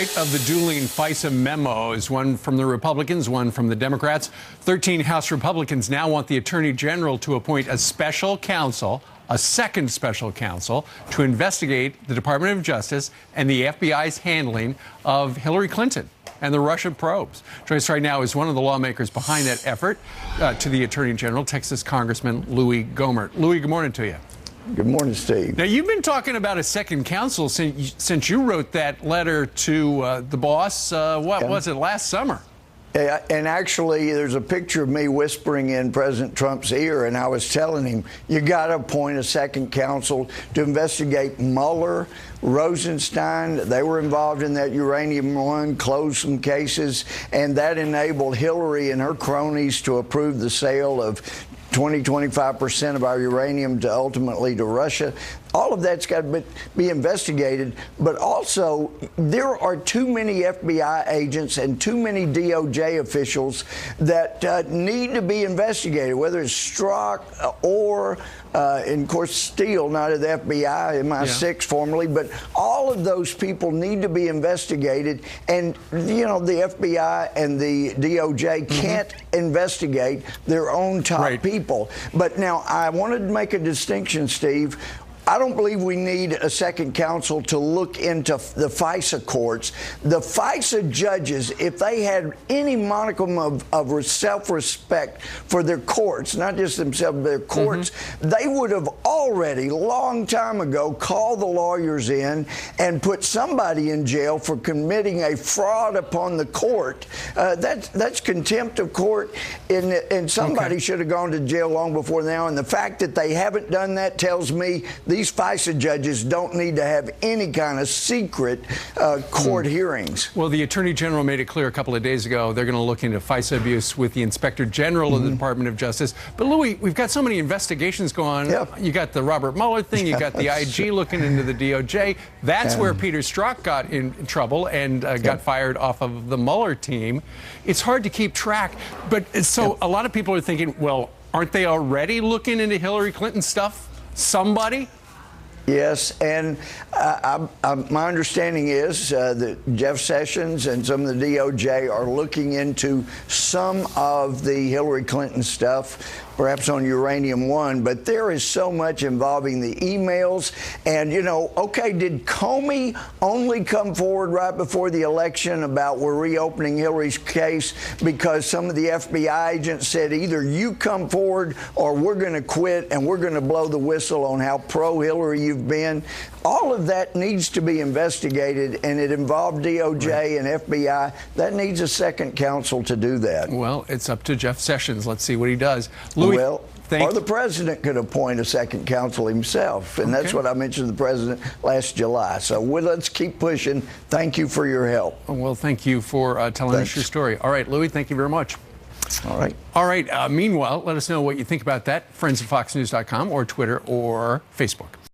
Of the dueling FISA memos, one from the Republicans, one from the Democrats. 13 House Republicans now want the Attorney General to appoint a special counsel, a second special counsel, to investigate the Department of Justice and the FBI's handling of Hillary Clinton and the Russian probes. Joining us right now is one of the lawmakers behind that effort to the Attorney General, Texas Congressman Louis Gohmert. Louis, good morning to you. Good morning, Steve. Now, you've been talking about a second counsel since you wrote that letter to the boss, was it, last summer? And actually, there's a picture of me whispering in President Trump's ear, and I was telling him, you got to appoint a second counsel to investigate Mueller, Rosenstein. They were involved in that uranium one, closed some cases, and that enabled Hillary and her cronies to approve the sale of 25% of our uranium to ultimately to Russia. All of that's got to be investigated, but also there are too many FBI agents and too many DOJ officials that need to be investigated, whether it's Strzok or, and of course, Steele, not at the FBI, MI6 formerly, but all of those people need to be investigated. And, you know, the FBI and the DOJ can't investigate their own top people. But now I wanted to make a distinction, Steve. I don't believe we need a second counsel to look into the FISA courts. The FISA judges, if they had any modicum of self-respect for their courts, not just themselves, but their courts, they would have already, long time ago, called the lawyers in and put somebody in jail for committing a fraud upon the court. That's contempt of court, and somebody should have gone to jail long before now. And the fact that they haven't done that tells me these FISA judges don't need to have any kind of secret court hearings. Well, the Attorney General made it clear a couple of days ago they're going to look into FISA abuse with the Inspector General of the Department of Justice. But, Louis, we've got so many investigations going on. You got the Robert Mueller thing. You got the IG looking into the DOJ. That's where Peter Strzok got in trouble and got fired off of the Mueller team. It's hard to keep track. But so a lot of people are thinking, well, aren't they already looking into Hillary Clinton stuff? Somebody? Yes, and my understanding is that Jeff Sessions and some of the DOJ are looking into some of the Hillary Clinton stuff, perhaps on Uranium One, but there is so much involving the emails. And, you know, okay, did Comey only come forward right before the election about we're reopening Hillary's case because some of the FBI agents said either you come forward or we're going to quit and we're going to blow the whistle on how pro-Hillary you've been? All of that needs to be investigated, and it involved DOJ and FBI. That needs a second counsel to do that. Well, it's up to Jeff Sessions. Let's see what he does. Louis, or the president could appoint a second counsel himself, and that's what I mentioned to the president last July. So let's keep pushing. Thank you for your help. Well, thank you for telling us your story. All right, Louis, thank you very much. All right. All right. Meanwhile, let us know what you think about that. Friends at FoxNews.com or Twitter or Facebook.